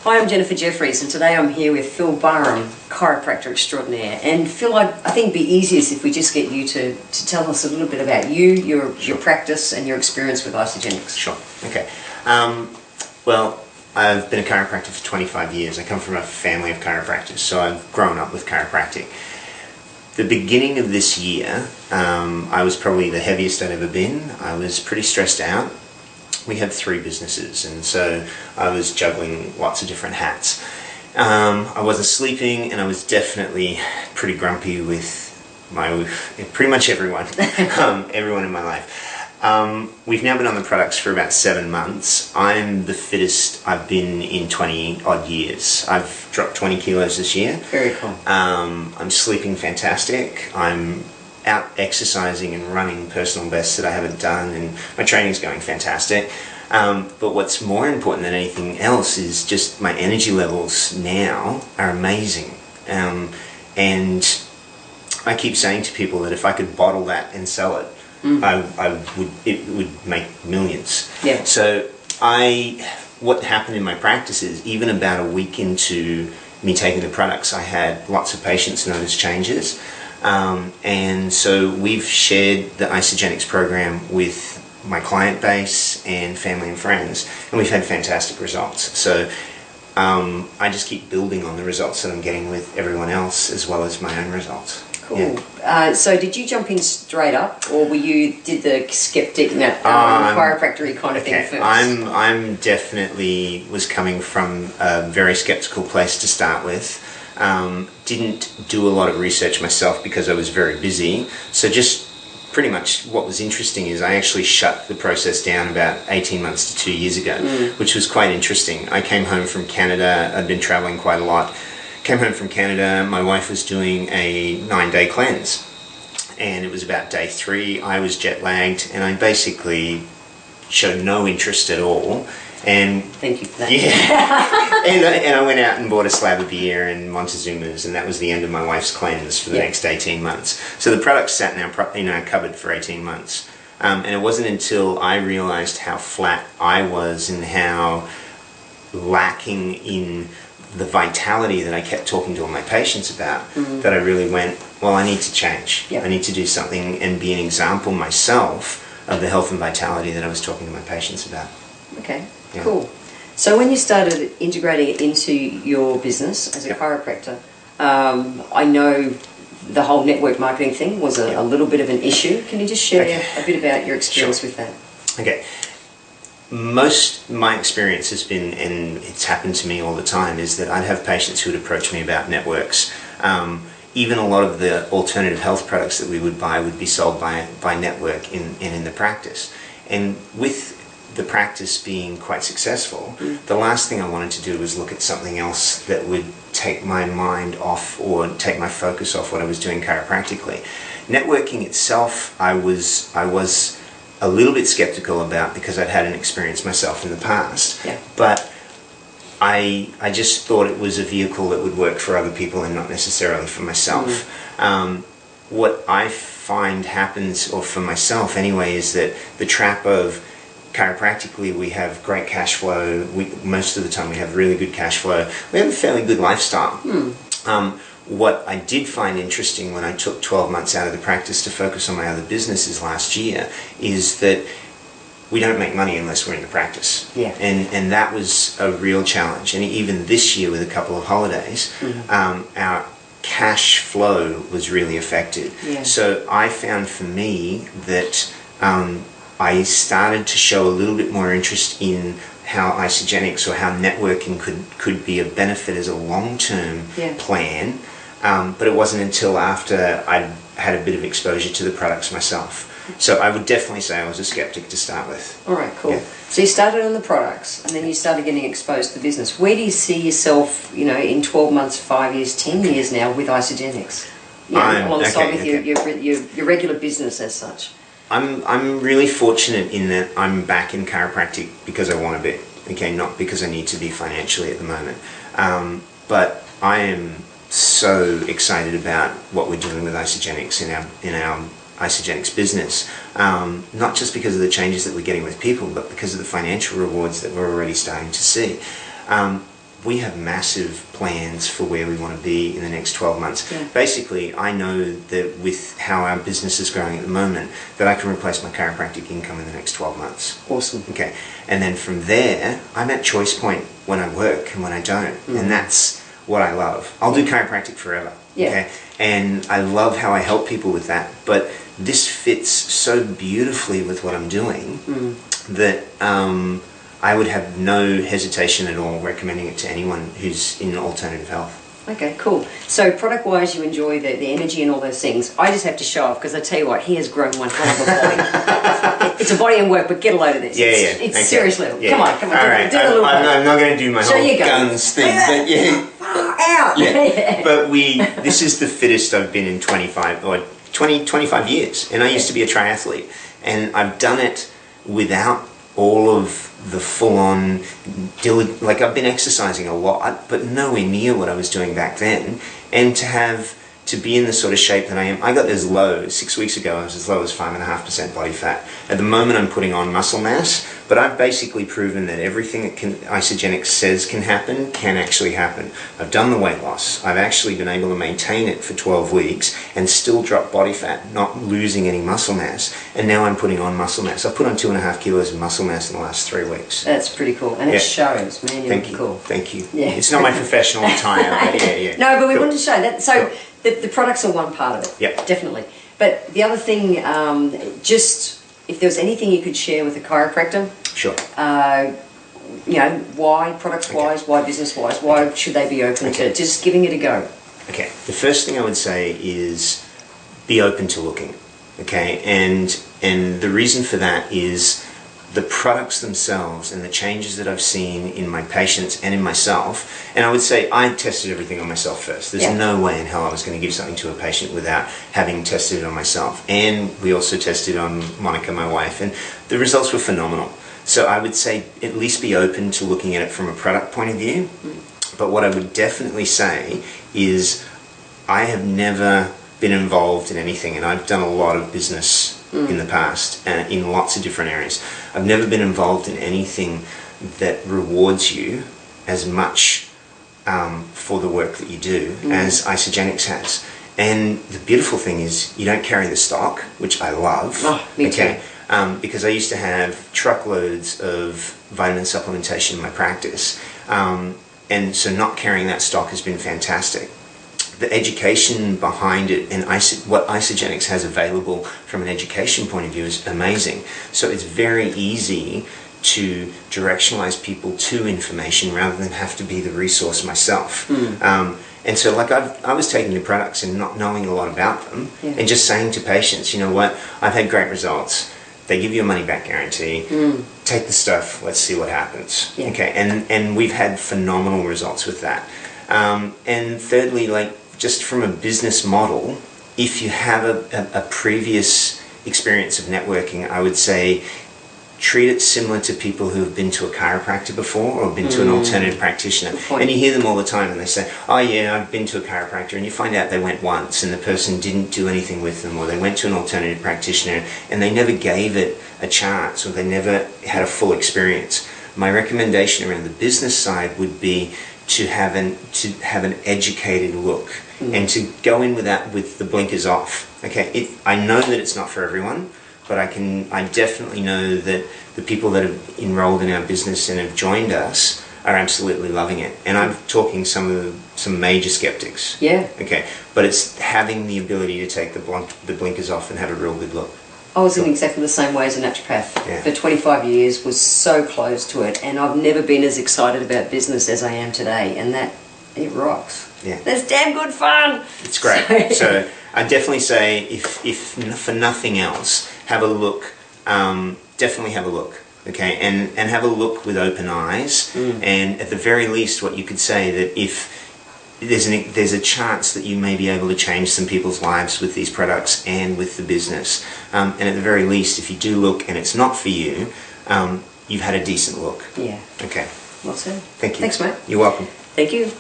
Hi, I'm Jennifer Jefferies, and today I'm here with Phil Barham, chiropractor extraordinaire. And Phil, I think it'd be easiest if we just get you to tell us a little bit about you, your practice, and your experience with ISAGENIX. Sure. Okay. Well, I've been a chiropractor for 25 years. I come from a family of chiropractors, so I've grown up with chiropractic. The beginning of this year, I was probably the heaviest I'd ever been. I was pretty stressed out. We had 3 businesses, and so I was juggling lots of different hats. I wasn't sleeping, and I was definitely pretty grumpy with pretty much everyone, everyone in my life. We've now been on the products for about 7 months. I'm the fittest I've been in 20 odd years. I've dropped 20 kilos this year. Very cool. I'm sleeping fantastic. I'm out exercising and running personal bests that I haven't done, and my training's going fantastic. But what's more important than anything else is just my energy levels now are amazing. And I keep saying to people that if I could bottle that and sell it, it would make millions. Yeah. So what happened in my practice is, even about a week into me taking the products, I had lots of patients notice changes. And so we've shared the ISAGENIX program with my client base and family and friends, and we've had fantastic results. So I just keep building on the results that I'm getting with everyone else, as well as my own results. Cool. Yeah. So did you jump in straight up, or did the skeptic chiropractor kind of thing first? I'm definitely was coming from a very skeptical place to start with. Didn't do a lot of research myself because I was very busy. So just pretty much what was interesting is I actually shut the process down about 18 months to 2 years ago, which was quite interesting. I came home from Canada. I'd been traveling quite a lot. Came home from Canada. My wife was doing a 9-day cleanse, and it was about day 3. I was jet lagged, and I basically showed no interest at all. And thank you for that. Yeah. and I went out and bought a slab of beer and Montezuma's, and that was the end of my wife's cleanse for the next 18 months. So the product sat in our cupboard for 18 months. And it wasn't until I realized how flat I was and how lacking in the vitality that I kept talking to all my patients about that I really went, well, I need to change. Yep. I need to do something and be an example myself of the health and vitality that I was talking to my patients about. Okay. Yeah. Cool. So when you started integrating it into your business as a chiropractor, I know the whole network marketing thing was a little bit of an issue. Can you just share a bit about your experience with that? Okay. My experience has been, and it's happened to me all the time, is that I'd have patients who would approach me about networks. Even a lot of the alternative health products that we would buy would be sold by network in the practice. And with the practice being quite successful, the last thing I wanted to do was look at something else that would take my mind off or take my focus off what I was doing chiropractically. Networking itself, I was a little bit skeptical about because I'd had an experience myself in the past. Yeah. But I just thought it was a vehicle that would work for other people and not necessarily for myself. What I find happens, or for myself anyway, is that the trap of chiropractically we have great cash flow. Most of the time we have really good cash flow. We have a fairly good lifestyle. What I did find interesting when I took 12 months out of the practice to focus on my other businesses last year is that we don't make money unless we're in the practice. Yeah. And that was a real challenge. And even this year with a couple of holidays, our cash flow was really affected. Yeah. So I found for me that I started to show a little bit more interest in how ISAGENIX or how networking could be a benefit as a long-term plan. But it wasn't until after I'd had a bit of exposure to the products myself. So I would definitely say I was a skeptic to start with. All right, cool. Yeah. So you started on the products, and then you started getting exposed to the business. Where do you see yourself, in 12 months, 5 years, 10 years now with ISAGENIX? Alongside with your regular business as such. I'm really fortunate in that I'm back in chiropractic because I want to be. Okay, not because I need to be financially at the moment. But I am so excited about what we're doing with ISAGENIX in our ISAGENIX business, not just because of the changes that we're getting with people, but because of the financial rewards that we're already starting to see. we have massive plans for where we want to be in the next 12 months. Yeah. Basically, I know that with how our business is growing at the moment, that I can replace my chiropractic income in the next 12 months. Awesome. Okay. And then from there, I'm at choice point when I work and when I don't. And that's what I love. I'll do chiropractic forever. Yeah. Okay. And I love how I help people with that. But this fits so beautifully with what I'm doing that I would have no hesitation at all recommending it to anyone who's in alternative health. Okay, cool. So product-wise, you enjoy the energy and all those things. I just have to show off because I tell you what, he has grown one hell of a body. It's a body and work, but get a load of this. It's okay. seriously. Yeah. Come on. All right. Do a little I'm not going to do my whole guns thing, but yeah. Out. Yeah. But this is the fittest I've been in 25 years, and I used to be a triathlete, and I've done it without all of the full-on, like I've been exercising a lot, but nowhere near what I was doing back then, and to be in the sort of shape that I am. I got as low, 6 weeks ago, I was as low as 5.5% body fat. At the moment I'm putting on muscle mass, but I've basically proven that everything that ISAGENIX says can happen, can actually happen. I've done the weight loss. I've actually been able to maintain it for 12 weeks and still drop body fat, not losing any muscle mass. And now I'm putting on muscle mass. I've put on 2.5 kilos of muscle mass in the last 3 weeks. That's pretty cool. And it shows, man. You look cool. Thank you. Yeah. It's not my professional attire, but yeah. No, but we wanted to show that. So the products are one part of it. Yeah. Definitely. But the other thing, just if there was anything you could share with a chiropractor. Sure. Why products-wise, why business-wise, why should they be open to just giving it a go? Okay. The first thing I would say is be open to looking. Okay. And the reason for that is the products themselves and the changes that I've seen in my patients and in myself. And I would say I tested everything on myself first. There's no way in hell I was going to give something to a patient without having tested it on myself. And we also tested on Monica, my wife, and the results were phenomenal. So I would say at least be open to looking at it from a product point of view. But what I would definitely say is I have never been involved in anything, and I've done a lot of business in the past in lots of different areas. I've never been involved in anything that rewards you as much for the work that you do as ISAGENIX has. And the beautiful thing is you don't carry the stock, which I love. Oh, me too. Because I used to have truckloads of vitamin supplementation in my practice. And so not carrying that stock has been fantastic. The education behind it and what ISAGENIX has available from an education point of view is amazing. So it's very easy to directionalize people to information rather than have to be the resource myself. And so like I was taking the products and not knowing a lot about them and just saying to patients, you know what, I've had great results. They give you a money back guarantee. Take the stuff, let's see what happens. Okay, and we've had phenomenal results with that. And thirdly, like just from a business model, if you have a previous experience of networking, I would say treat it similar to people who have been to a chiropractor before or been to an alternative practitioner. And you hear them all the time and they say, oh yeah, I've been to a chiropractor, and you find out they went once and the person didn't do anything with them, or they went to an alternative practitioner and they never gave it a chance, or they never had a full experience. My recommendation around the business side would be to have an educated look and to go in with that with the blinkers off. Okay, I know that it's not for everyone, but I definitely know that the people that have enrolled in our business and have joined us are absolutely loving it. And I'm talking some major skeptics. Yeah. Okay, but it's having the ability to take the blinkers off and have a real good look. I was in exactly the same way as a naturopath. For 25 years, was so close to it, and I've never been as excited about business as I am today, and it rocks. Yeah. That's damn good fun. It's great. So I definitely say, if for nothing else, have a look. Definitely have a look. Okay, and have a look with open eyes. And at the very least, what you could say that if there's a chance that you may be able to change some people's lives with these products and with the business. And at the very least, if you do look and it's not for you, you've had a decent look. Yeah. Okay. Well said. Thank you. Thanks, mate. You're welcome. Thank you.